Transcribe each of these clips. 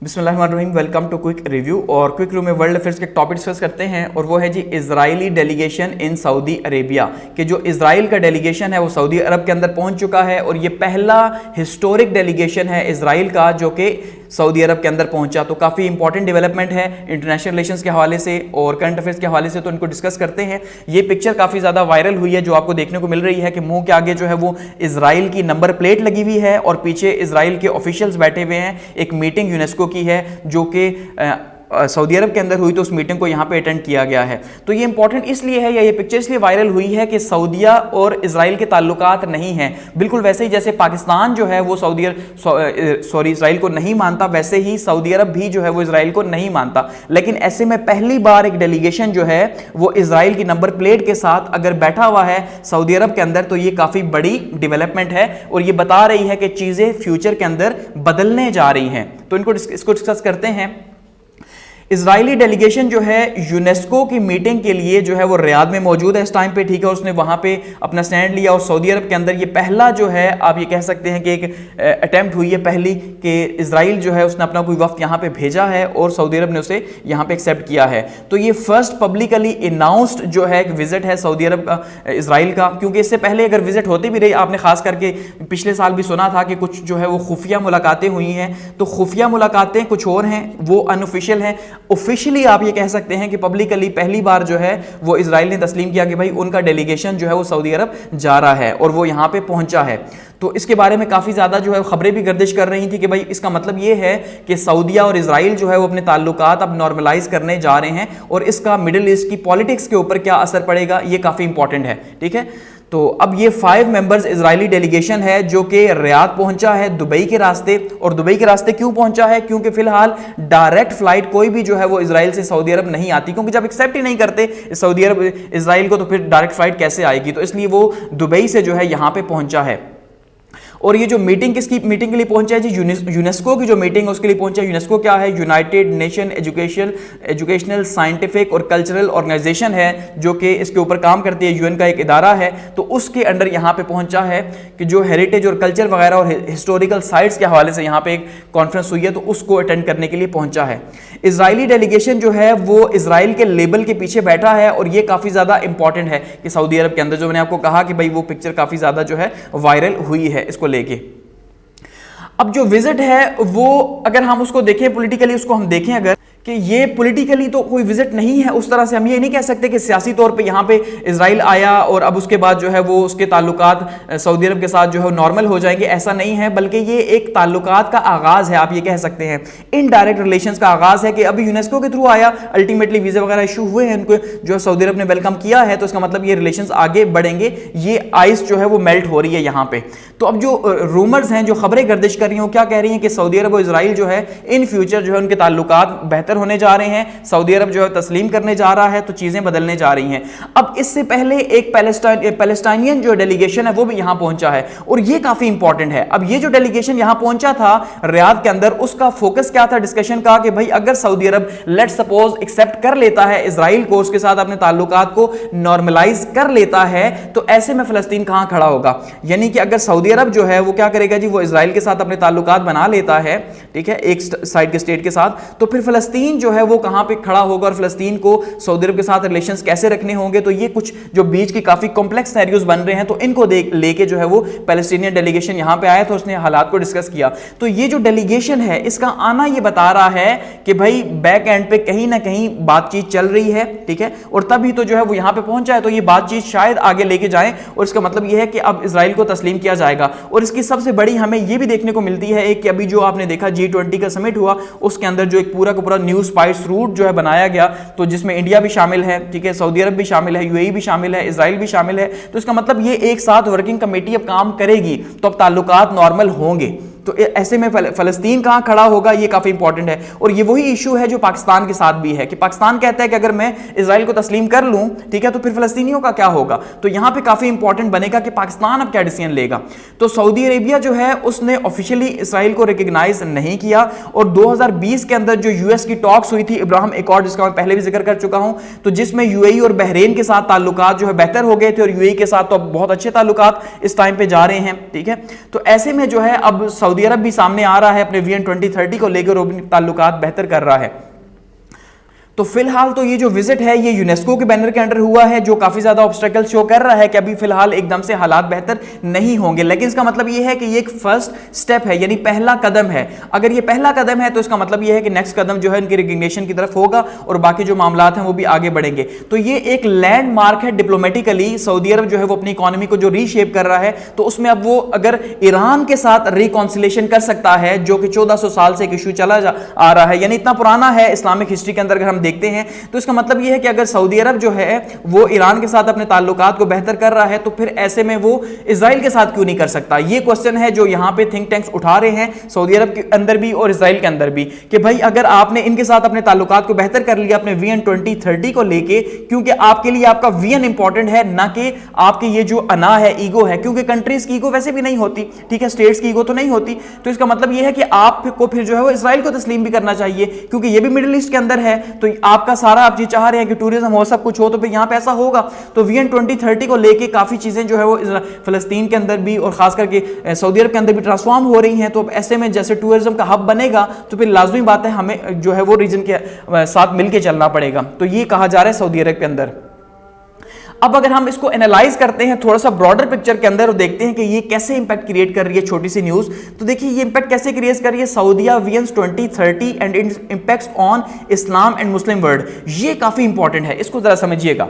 बिस्मिल्लाहिर्रहमानिर्रहीम, welcome to quick review. और quick review में वर्ल्ड अफेयर्स के टॉपिक डिस्कस करते हैं और वो है जी Israeli delegation in Saudi Arabia. कि जो इजराइल का डेलीगेशन है वो सऊदी अरब के अंदर पहुंच चुका है और ये पहला हिस्टोरिक डेलीगेशन है इजराइल का जो कि सऊदी अरब के अंदर पहुंचा। तो काफ़ी इंपॉर्टेंट डेवलपमेंट है इंटरनेशनल रिलेशंस के हवाले से और करंट अफेयर्स के हवाले से, तो इनको डिस्कस करते हैं। ये पिक्चर काफ़ी ज़्यादा वायरल हुई है जो आपको देखने को मिल रही है कि मुंह के आगे जो है वो इजराइल की नंबर प्लेट लगी हुई है और पीछे इजराइल के ऑफिशियल्स बैठे हुए हैं। एक मीटिंग यूनेस्को की है जो कि सऊदी अरब के अंदर हुई, तो उस मीटिंग को यहाँ पे अटेंड किया गया है। तो ये इंपॉर्टेंट इसलिए है या ये पिक्चर इसलिए वायरल हुई है कि सऊदीया और इजराइल के ताल्लुकात नहीं हैं। बिल्कुल वैसे ही जैसे पाकिस्तान जो है वो इजराइल को नहीं मानता, वैसे ही सऊदी अरब भी जो है वो इजराइल को नहीं मानता। लेकिन ऐसे में पहली बार एक डेलीगेशन जो है वो इजराइल की नंबर प्लेट के साथ अगर बैठा हुआ है सऊदी अरब के अंदर, तो ये काफ़ी बड़ी डेवलपमेंट है और ये बता रही है कि चीज़ें फ्यूचर के अंदर बदलने जा रही हैं। तो इसको डिस्कस करते हैं। इजरायली डेलीगेशन जो है यूनेस्को की मीटिंग के लिए जो है वो रियाद में मौजूद है इस टाइम पे, ठीक है। उसने वहाँ पे अपना स्टैंड लिया और सऊदी अरब के अंदर ये पहला जो है आप ये कह सकते हैं कि एक अटेम्प्ट हुई है पहली कि इजराइल जो है उसने अपना कोई वफ्द यहाँ पे भेजा है और सऊदी अरब ने उसे यहाँ पे एक्सेप्ट किया है। तो ये फर्स्ट पब्लिकली अनाउंस्ड जो है एक विजिट है सऊदी अरब का इजराइल का, क्योंकि इससे पहले अगर विजिट होती भी रही, आपने खास करके पिछले साल भी सुना था कि कुछ जो है वो खुफिया मुलाकातें हुई हैं। तो खुफिया मुलाकातें कुछ और हैं, वो अनऑफिशियल हैं। ऑफिशियली आप ये कह सकते हैं कि पब्लिकली पहली बार जो है वो इजराइल ने तस्लीम किया कि भाई उनका डेलीगेशन जो है वो सऊदी अरब जा रहा है और वो यहाँ पे पहुंचा है। तो इसके बारे में काफ़ी ज़्यादा जो है खबरें भी गर्दिश कर रही थी कि भाई इसका मतलब ये है कि सऊदीया और इजराइल जो है वो अपने ताल्लुकात अब नॉर्मलाइज करने जा रहे हैं और इसका मिडिल ईस्ट की पॉलिटिक्स के ऊपर क्या असर पड़ेगा ये काफ़ी इंपॉर्टेंट है, ठीक है। तो अब ये 5 मेंबर्स इजरायली डेलीगेशन है जो कि रियाद पहुंचा है दुबई के रास्ते। और दुबई के रास्ते क्यों पहुंचा है? क्योंकि फिलहाल डायरेक्ट फ्लाइट कोई भी जो है वो इजराइल से सऊदी अरब नहीं आती, क्योंकि जब एक्सेप्ट ही नहीं करते सऊदी अरब इजराइल को तो फिर डायरेक्ट फ्लाइट कैसे आएगी। तो इसलिए वो दुबई से जो है यहां पे पहुंचा है। और ये जो मीटिंग किसकी मीटिंग के लिए पहुंचा है जी? यूनेस्को की जो मीटिंग है उसके लिए पहुंचा है। यूनेस्को क्या है? यूनाइटेड नेशन एजुकेशनल साइंटिफिक और कल्चरल ऑर्गेनाइजेशन है जो कि इसके ऊपर काम करती है, यूएन का एक इदारा है। तो उसके अंडर यहाँ पे पहुंचा है कि जो हेरिटेज और कल्चर वगैरह और हिस्टोरिकल साइट्स के हवाले से यहाँ पे एक कॉन्फ्रेंस हुई है, तो उसको अटेंड करने के लिए पहुंचा है। इजरायली डेलीगेशन जो है वो इजराइल के लेबल के पीछे बैठा है और ये काफ़ी ज़्यादा इंपॉर्टेंट है कि सऊदी अरब के अंदर जो मैंने आपको कहा कि भाई वो पिक्चर काफ़ी ज़्यादा जो है वायरल हुई है इसको लेके। अब जो विजिट है वो अगर हम उसको देखें पॉलिटिकली, उसको हम देखें अगर कि ये पॉलिटिकली तो कोई विजिट नहीं है उस तरह से, हम ये नहीं कह सकते कि सियासी तौर पे यहाँ पे इजराइल आया और अब उसके बाद जो है वो उसके ताल्लुकात सऊदी अरब के साथ जो है नॉर्मल हो जाएंगे, ऐसा नहीं है। बल्कि ये एक ताल्लुकात का आगाज़ है, आप ये कह सकते हैं इनडायरेक्ट रिलेशंस का आगाज़ है कि अभी यूनेस्को के थ्रू आया, अल्टीमेटली वीज़ा वगैरह इशू हुए हैं, उनको जो है सऊदी अरब ने वेलकम किया है, तो इसका मतलब ये रिलेशंस आगे बढ़ेंगे। ये आइस जो है वो मेल्ट हो रही है यहाँ पे। तो अब जो रूमर्स हैं, जो खबरें गर्दिश कर रही हैं, क्या कह रही हैं कि सऊदी अरब और इजराइल जो है इन फ्यूचर जो है उनके ताल्लुकात बेहतर होने जा रहे हैं, सऊदी अरब जो है तस्लीम करने जा रहा है, तो चीजें बदलने जा रही हैं। अब इससे पहले एक पैलेस्टाइनियन जो डेलीगेशन है वो भी यहां पहुंचा है और ये काफी इंपॉर्टेंट है। अब ये जो डेलीगेशन यहां पहुंचा था रियाद के अंदर, उसका फोकस क्या था डिस्कशन का कि भाई अगर Saudi Arab let's suppose accept कर लेता है इजराइल को, उसके साथ अपने ताल्लुकात को नॉर्मलाइज कर लेता है, तो ऐसे में फलस्तीन कहां खड़ा होगा। यानी कि अगर सऊदी अरब जो है वो क्या करेगा जी, वो इजराइल के साथ अपने ताल्लुकात बना लेता है, ठीक है, एक साइड के स्टेट के साथ, तो फिर फलस्तीन जो है वो कहां पे खड़ा होगा और फलस्तीन को सऊदी अरब के साथ रिलेशंस कैसे रखने होंगे। तो ये कुछ जो बीच की काफी कॉम्प्लेक्स सिनेरियोस बन रहे हैं, तो इनको लेके जो है वो पैलेस्टीनियन डेलीगेशन यहां पे आया, तो उसने हालात को डिस्कस किया। तो ये जो डेलीगेशन है इसका आना ये बता रहा है कि भाई बैक एंड पे कहीं ना कहीं बातचीत चल रही है, ठीक है, और तभी तो जो है वो यहां पे पहुंचा है। तो ये बातचीत शायद आगे लेके जाए और इसका मतलब ये है कि अब इजराइल को तस्लीम किया जाएगा। और इसकी सबसे बड़ी हमें ये भी देखने को मिलती है एक कि अभी जो आपने देखा G20 का समिट हुआ, उसके अंदर जो एक पूरा का पूरा न्यू स्पाइस रूट जो है बनाया गया, तो जिसमें इंडिया भी शामिल है, ठीक है, सऊदी अरब भी शामिल है, यूएई भी शामिल है, इजराइल भी शामिल है। तो इसका मतलब ये एक साथ वर्किंग कमेटी अब काम करेगी, तो अब ताल्लुकात नॉर्मल होंगे। तो ऐसे में फलस्तीन कहां खड़ा होगा ये काफी इंपॉर्टेंट है। और ये वही इशू है जो पाकिस्तान के साथ भी है कि पाकिस्तान कहता है कि अगर मैं इजराइल को तस्लीम कर लूं, ठीक है, तो फिर फलस्तीनियों का क्या होगा। तो यहां पे काफी इंपॉर्टेंट बनेगा कि पाकिस्तान अब क्या डिसीजन लेगा। तो सऊदी अरेबिया जो है उसने ऑफिशियली इजराइल को रिकॉग्नाइज नहीं किया और 2020 के अंदर जो यूएस की टॉक्स हुई थी इब्राहिम एकॉर्ड, जिसका मैं पहले भी जिक्र कर चुका हूं, तो जिसमें यूएई और बहरीन के साथ ताल्लुकात जो है बेहतर हो गए थे और यूएई के साथ तो अब बहुत अच्छे ताल्लुकात इस टाइम पे जा रहे हैं, ठीक है। तो ऐसे में जो है अब सऊदी सऊदी अरब भी सामने आ रहा है अपने विजन 2030 को लेकर अपने ताल्लुकात बेहतर कर रहा है। तो फिलहाल तो ये जो विजिट है ये यूनेस्को के बैनर के अंडर हुआ है, जो काफी ज्यादा ऑब्स्टेकल शो कर रहा है कि अभी फिलहाल एकदम से हालात बेहतर नहीं होंगे, लेकिन इसका मतलब ये है कि ये एक फर्स्ट स्टेप है, यानी पहला कदम है। अगर ये पहला कदम है तो इसका मतलब ये है कि नेक्स्ट कदम जो है इनकी रिकग्निशन की तरफ होगा और बाकी जो मामलात हैं वो भी आगे बढ़ेंगे। तो ये एक लैंडमार्क है डिप्लोमेटिकली। सऊदी अरब जो है वो अपनी इकोनॉमी को जो रीशेप कर रहा है, तो उसमें अब वो अगर ईरान के साथ रिकॉन्सिलेशन कर सकता है, जो कि 1400 साल से एक इशू चला आ रहा है, यानी इतना पुराना है इस्लामिक हिस्ट्री के अंदर अगर हम देखते हैं, तो इसका मतलब यह है कि अगर सऊदी अरब जो है वो ईरान के साथ अपने ताल्लुकात को बेहतर कर रहा है, तो फिर ऐसे में वो इजराइल के साथ क्यों नहीं कर सकता। ये क्वेश्चन है जो यहां पे थिंक टैंक्स उठा रहे हैं, सऊदी अरब के अंदर भी और इजराइल के अंदर भी, कि भाई अगर आपने इनके साथ अपने ताल्लुकात को बेहतर कर लिया अपने विजन 2030 को लेके, क्योंकि आपके लिए आपका विजन इंपॉर्टेंट है, ना कि आपके ये जो अना है, ईगो है, क्योंकि कंट्रीज की ईगो वैसे भी नहीं होती, ठीक है, स्टेट्स की ईगो तो नहीं होती। तो इसका मतलब यह है कि आपको फिर जो है वो इजराइल को तस्लीम भी करना चाहिए, क्योंकि ये भी मिडिल ईस्ट के अंदर है। तो आपका सारा आप ये चाह रहे हैं कि टूरिज्म हो, सब कुछ हो, तो फिर यहां पे ऐसा होगा। तो विजन 2030 को लेके काफी चीजें जो है वो फिलिस्तीन के अंदर भी और खास करके सऊदी अरब के अंदर भी ट्रांसफॉर्म हो रही हैं। तो ऐसे में जैसे टूरिज्म का हब बनेगा, तो फिर लाजमी बात है हमें जो है वो रीजन के साथ मिलकर चलना पड़ेगा। तो ये कहा जा रहा है सऊदी अरब के अंदर। अब अगर हम इसको एनालाइज करते हैं थोड़ा सा ब्रॉडर पिक्चर के अंदर और देखते हैं कि ये कैसे इंपैक्ट क्रिएट कर रही है छोटी सी न्यूज, तो देखिए ये इंपैक्ट कैसे क्रिएट कर रही है Saudi vision 2030 and it's impacts on Islam and Muslim world. ये काफी इंपॉर्टेंट है, इसको जरा समझिएगा,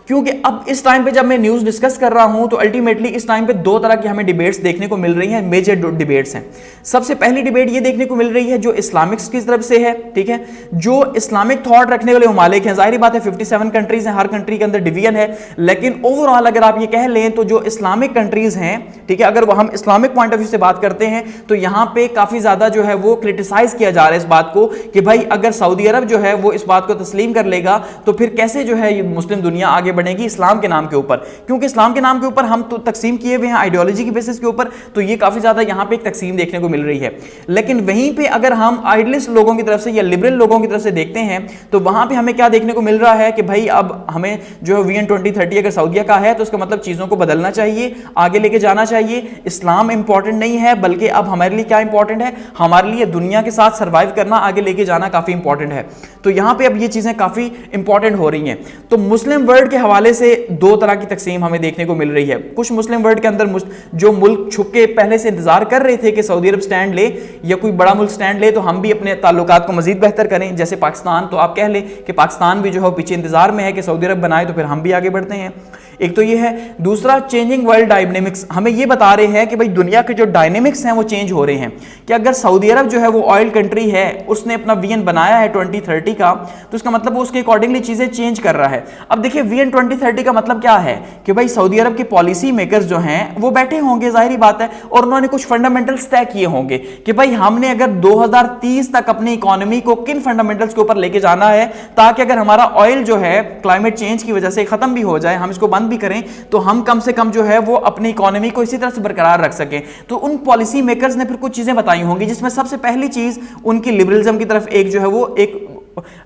क्योंकि अब इस टाइम पे जब मैं न्यूज डिस्कस कर रहा हूं तो अल्टीमेटली इस टाइम पे दो तरह की हमें डिबेट्स देखने को मिल रही हैं, मेजर डिबेट्स हैं। सबसे पहली डिबेट ये देखने को मिल रही है जो इस्लामिक्स की तरफ से है, ठीक है, जो इस्लामिक थॉट रखने वाले ममालिक हैं। जाहिर बात है 57 कंट्रीज हैं, हर कंट्री के अंदर डिवीजन है, लेकिन ओवरऑल अगर आप ये कह लें तो जो इस्लामिक कंट्रीज हैं, ठीक है, अगर वो हम इस्लामिक पॉइंट ऑफ व्यू से बात करते हैं तो यहां पे काफी ज्यादा जो है वो क्रिटिसाइज किया जा रहा है इस बात को कि भाई अगर सऊदी अरब जो है वो इस बात को तस्लीम कर लेगा तो फिर कैसे जो है मुस्लिम दुनिया आगे बढ़ेगी इस्लाम के नाम के ऊपर, क्योंकि इस्लाम के नाम के ऊपर हम तो तकसीम किए हुए हैं आइडियोलॉजी की बेसिस के ऊपर। तो ये काफी ज्यादा यहां पे एक तकसीम देखने को मिल रही है। लेकिन वहीं पे अगर हम आइडलिस्ट लोगों की तरफ से या लिबरल लोगों की तरफ से देखते हैं तो वहां पे हमें क्या देखने को मिल रहा है कि भाई अब हमें जो है विजन 2030 अगर सऊदीया का है तो उसका मतलब चीजों को बदलना चाहिए, आगे लेके जाना चाहिए। इस्लाम इंपॉर्टेंट नहीं है, बल्कि अब हमारे लिए क्या इंपॉर्टेंट है, हमारे लिए दुनिया के साथ सर्वाइव करना, आगे लेके जाना काफी इंपॉर्टेंट है। तो यहां पे अब ये चीजें काफी इंपॉर्टेंट हो रही हैं। तो मुस्लिम वर्ल्ड के हवाले से दो तरह की तकसीम हमें देखने को मिल रही है। कुछ मुस्लिम वर्ल्ड के अंदर जो मुल्क छुप के पहले से इंतजार कर रहे थे कि सऊदी अरब स्टैंड ले या कोई बड़ा मुल्क स्टैंड ले तो हम भी अपने ताल्लुकात को मजीद बेहतर करें, जैसे पाकिस्तान, तो आप कह लें कि पाकिस्तान भी जो है पीछे इंतजार में है कि सऊदी अरब बनाए तो फिर हम भी आगे बढ़ते हैं। एक तो ये है। दूसरा, चेंजिंग वर्ल्ड डायनेमिक्स हमें ये बता रहे हैं कि भाई दुनिया के जो डायनेमिक्स हैं वो चेंज हो रहे हैं, कि अगर सऊदी अरब जो है वो ऑयल कंट्री है, उसने अपना विजन बनाया है 2030 का, तो इसका मतलब वो उसके अकॉर्डिंगली चीजें चेंज कर रहा है। अब देखिए विजन 2030 का मतलब क्या है कि भाई सऊदी अरब के पॉलिसी मेकर्स जो हैं वो बैठे होंगे, जाहिर बात है, और उन्होंने कुछ फंडामेंटल्स तय किए होंगे कि भाई हमने अगर 2030 तक अपनी इकोनॉमी को किन फंडामेंटल्स के ऊपर लेके जाना है, ताकि अगर हमारा ऑयल जो है क्लाइमेट चेंज की वजह से खत्म भी हो जाए, हम इसको बंद भी करें, तो हम कम से कम जो है वो अपनी इकोनॉमी को इसी तरह से बरकरार रख सकें। तो उन पॉलिसी मेकर्स ने फिर कुछ चीजें बताई होंगी, जिसमें सबसे पहली चीज उनकी लिबरलिज्म की तरफ एक जो है वो एक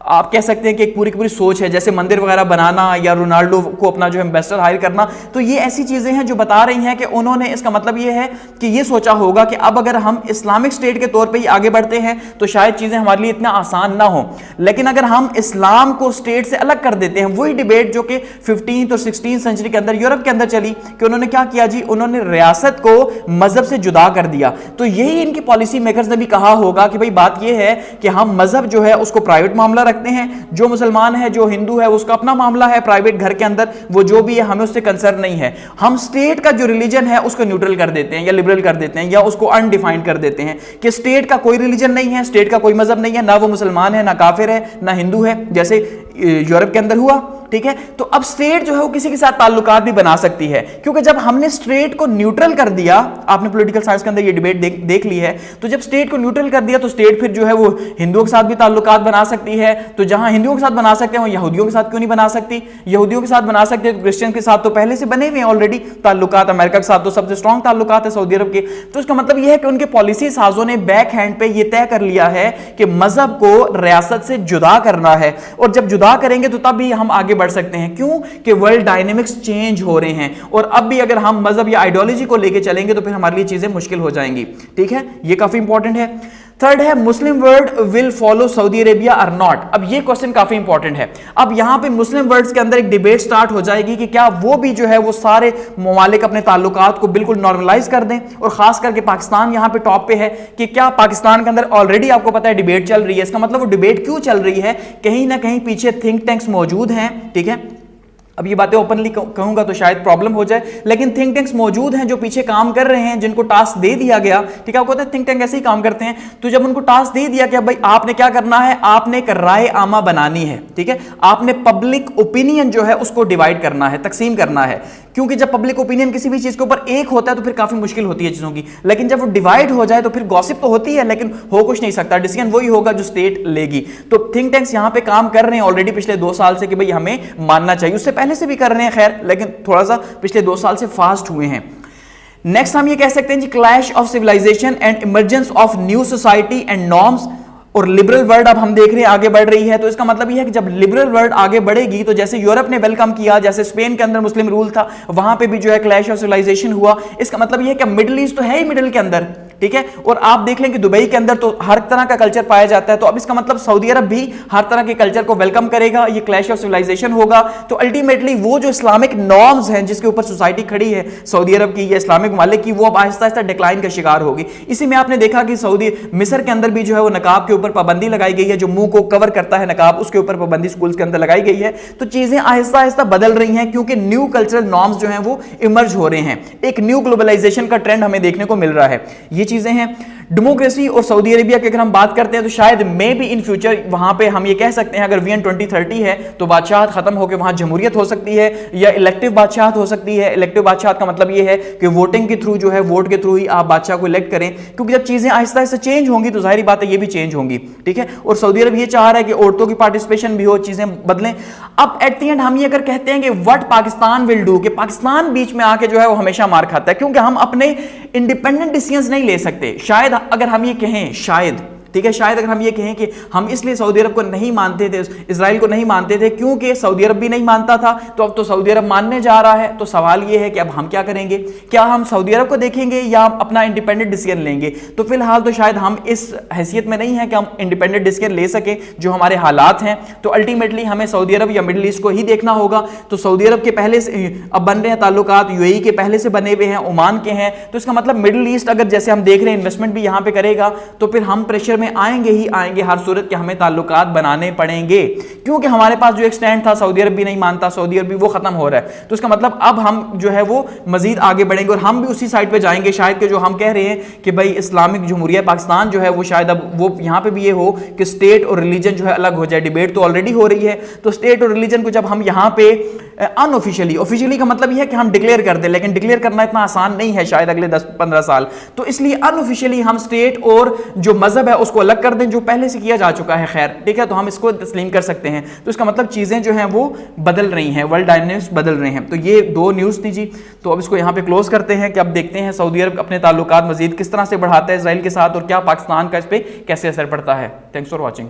आप कह सकते हैं कि एक पूरी की पूरी सोच है, जैसे मंदिर वगैरह बनाना या रोनाल्डो को अपना जो एम्बेसडर हायर करना। तो ये ऐसी चीजें हैं जो बता रही हैं कि उन्होंने, इसका मतलब ये है कि ये सोचा होगा कि अब अगर हम इस्लामिक स्टेट के तौर पे ही आगे बढ़ते हैं तो शायद चीजें हमारे लिए इतना आसान ना हो, लेकिन अगर हम इस्लाम को स्टेट से अलग कर देते हैं, वही डिबेट जो कि 15th और 16th सेंचुरी के अंदर यूरोप के अंदर चली, कि उन्होंने क्या किया जी, उन्होंने रियासत को मजहब से जुदा कर दिया। तो यही इनके पॉलिसी मेकर्स ने भी कहा होगा कि भाई बात यह है कि हम मजहब जो है उसको प्राइवेट मामला रखते हैं, जो मुसलमान है, जो हिंदू है, उसका अपना मामला है प्राइवेट घर के अंदर, वो जो भी है हमें उससे कंसर्न नहीं है। हम स्टेट का जो रिलीजन है उसको न्यूट्रल कर देते हैं या लिबरल कर देते हैं या उसको अनडिफाइंड कर देते हैं कि स्टेट का कोई रिलीजन नहीं है, स्टेट का कोई मजहब नहीं है, ना वो मुसलमान है, ना काफिर है, ना हिंदू है, जैसे यूरोप के अंदर हुआ। ठीक है, तो अब स्टेट जो है वो किसी के साथ ताल्लुकात भी बना सकती है, क्योंकि जब हमने स्टेट को न्यूट्रल कर दिया, आपने पॉलिटिकल साइंस के अंदर ये डिबेट देख ली है, तो जब स्टेट को न्यूट्रल कर दिया तो स्टेट फिर जो है वो हिंदुओं के साथ भी ताल्लुकात बना सकती है। तो जहां हिंदुओं के साथ बना सकते हैं, यहूदियों के साथ क्यों नहीं बना सकती? यहूदियों के साथ बना सकते हैं तो क्रिश्चियन के साथ तो पहले से बने हुए हैं ऑलरेडी ताल्लुकात। अमेरिका के साथ तो सबसे स्ट्रॉन्ग ताल्लुकात है सऊदी अरब के। तो इसका मतलब यह है कि उनके पॉलिसी साजों ने बैक हैंड पे यह तय कर लिया है कि मजहब को रियासत से जुदा करना है, और जब जुदा करेंगे तो तब भी हम आगे बढ़ सकते हैं। क्यों? कि वर्ल्ड डायनेमिक्स चेंज हो रहे हैं, और अब भी अगर हम मजहब या आइडियोलॉजी को लेके चलेंगे तो फिर हमारे लिए चीजें मुश्किल हो जाएंगी। ठीक है, ये काफी इंपॉर्टेंट है। थर्ड है Muslim world will follow Saudi Arabia और नॉट। अब ये क्वेश्चन काफी इंपॉर्टेंट है। अब यहां पे मुस्लिम वर्ल्ड के अंदर एक डिबेट स्टार्ट हो जाएगी कि क्या वो भी जो है वो सारे ममालिक अपने ताल्लुकात को बिल्कुल नॉर्मलाइज कर दें, और खास करके पाकिस्तान यहां पे टॉप पे है कि क्या पाकिस्तान के अंदर ऑलरेडी आपको पता है डिबेट चल रही है। इसका मतलब वो डिबेट क्यों चल रही है, कहीं ना कहीं पीछे थिंक टैंक्स मौजूद हैं। ठीक है, अब ये बातें ओपनली कहूंगा तो शायद प्रॉब्लम हो जाए, लेकिन थिंक टैंक्स मौजूद हैं जो पीछे काम कर रहे हैं, जिनको टास्क दे दिया गया। ठीक है, आपको पता है थिंक टैंक ऐसे ही काम करते हैं। तो जब उनको टास्क दे दिया कि भाई आपने क्या करना है, आपने एक राय आमा बनानी है। ठीक है, आपने पब्लिक ओपिनियन जो है उसको डिवाइड करना है, तकसीम करना है। क्योंकि जब पब्लिक ओपिनियन किसी भी चीज के ऊपर एक होता है तो फिर काफी मुश्किल होती है चीजों की, लेकिन जब वो डिवाइड हो जाए तो फिर गॉसिप तो होती है लेकिन हो कुछ नहीं सकता। डिसीजन वही होगा जो स्टेट लेगी। तो थिंक टैंक्स यहां पे काम कर रहे हैं ऑलरेडी पिछले 2 साल से कि भाई हमें मानना चाहिए। उससे पहले से भी कर रहे हैं खैर, लेकिन थोड़ा सा पिछले 2 साल से फास्ट हुए हैं। नेक्स्ट हम ये कह सकते हैं जी clash of civilization and emergence of new society and norms. और लिबरल वर्ल्ड अब हम देख रहे हैं आगे बढ़ रही है, तो इसका मतलब यह है कि जब लिबरल वर्ल्ड आगे बढ़ेगी तो जैसे यूरोप ने वेलकम किया, जैसे स्पेन के अंदर मुस्लिम रूल था, वहां पे भी जो है क्लैश ऑफ सिविलाइजेशन हुआ। इसका मतलब यह है कि मिडिल ईस्ट तो है ही मिडिल के अंदर। ठीक है, और आप देख लें कि दुबई के अंदर तो हर तरह का कल्चर पाया जाता है, तो अब इसका मतलब सऊदी अरब भी हर तरह के कल्चर को वेलकम करेगा, ये क्लैश ऑफ सिविलाइजेशन होगा। तो अल्टीमेटली वो जो इस्लामिक नॉर्म्स हैं जिसके ऊपर सोसाइटी खड़ी है सऊदी अरब की या इस्लामिक ममालिक की, वो अब आहिस्ता आहिस्ता डिक्लाइन का शिकार होगी। इसी में आपने देखा कि सऊदी मिस्र के अंदर भी जो है वो नकाब के ऊपर पाबंदी लगाई गई है, जो मुंह को कवर करता है नकाब उसके ऊपर पाबंदी स्कूल्स के अंदर लगाई गई है। तो चीजें आहिस्ता आहिस्ता बदल रही हैं क्योंकि न्यू कल्चरल नॉर्म्स जो हैं वो इमर्ज हो रहे हैं। एक न्यू ग्लोबलाइजेशन का ट्रेंड हमें देखने को मिल रहा है। ये चीजें हैं। डेमोक्रेसी और सऊदी अरेबिया की अगर हम बात करते हैं तो शायद मे बी इन फ्यूचर वहां पे हम ये कह सकते हैं अगर विजन 2030 है तो बादशाहत खत्म होकर वहां जमहूरियत हो सकती है या इलेक्टिव बादशाहत हो सकती है। इलेक्टिव बादशाहत का मतलब ये है कि वोटिंग के थ्रू जो है, वोट के थ्रू ही आप बादशाह को इलेक्ट करें, क्योंकि जब चीजें आहिस्ता आहिस्ता चेंज होंगी तो जाहिर बात है ये भी चेंज होंगी। ठीक है, और सऊदी अरब ये चाह रहा है कि औरतों की पार्टिसिपेशन भी हो, चीजें बदलें। अब एट द एंड हम ये अगर कहते हैं कि व्हाट पाकिस्तान विल डू, कि पाकिस्तान बीच में आके जो है वो हमेशा मार खाता है क्योंकि हम अपने इंडिपेंडेंट डिसीजंस नहीं ले सकते। शायद अगर हम ये कहें, शायद, ठीक है, शायद अगर हम ये कहें कि हम इसलिए सऊदी अरब को नहीं मानते थे, इजराइल को नहीं मानते थे क्योंकि सऊदी अरब भी नहीं मानता था, तो अब तो सऊदी अरब मानने जा रहा है। तो सवाल ये है कि अब हम क्या करेंगे? क्या हम सऊदी अरब को देखेंगे या हम अपना इंडिपेंडेंट डिसीजन लेंगे? तो फिलहाल तो शायद हम इस हैसियत में नहीं है कि हम इंडिपेंडेंट डिसीजन ले सके जो हमारे हालात हैं। तो अल्टीमेटली हमें सऊदी अरब या मिडिल ईस्ट को ही देखना होगा। तो सऊदी अरब के पहले से अब बन रहे हैं ताल्लुकात, यूएई के पहले से बने हुए हैं, ओमान के हैं, तो इसका मतलब मिडिल ईस्ट अगर जैसे हम देख रहे हैं इन्वेस्टमेंट भी यहाँ पे करेगा तो फिर हम प्रेशर में आएंगे ही आएंगे हर सूरत के, हमें ताल्लुकात बनाने पड़ेंगे क्योंकि हमारे पास जो एक स्टैंड था सऊदी अरब भी नहीं मानता, सऊदी अरब भी वो खत्म हो रहा है। तो इसका मतलब अब हम जो है वो मजीद आगे बढ़ेंगे और हम भी उसी साइड पे जाएंगे शायद कि जो हम कह रहे हैं कि भाई इस्लामिक जमहूरिया पाकिस्तान जो है वो शायद अब वो यहाँ पे भी ये हो कि स्टेट और रिलीजन जो है अलग हो जाए। डिबेट तो ऑलरेडी हो रही है, तो स्टेट और रिलीजन को जब हम यहाँ पे अनऑफिशियली, ऑफिशियली का मतलब यह है कि हम डिक्लेयर कर दें, लेकिन डिक्लेयर करना इतना आसान नहीं है शायद अगले 10-15 साल। तो इसलिए अनऑफिशियली हम स्टेट और जो मजहब है उसको अलग कर दें, जो पहले से किया जा चुका है। खैर ठीक है, तो हम इसको तस्लीम कर सकते हैं। तो इसका मतलब चीजें जो हैं वो बदल रही हैं, वर्ल्ड डायनेमिक्स बदल रहे हैं। तो ये 2 न्यूज़ थी जी। तो अब इसको यहाँ पे क्लोज करते हैं कि अब देखते हैं सऊदी अरब अपने ताल्लुकात मजीद किस तरह से बढ़ाता है इजराइल के साथ और क्या पाकिस्तान का इस पर कैसे असर पड़ता है। Thanks for watching.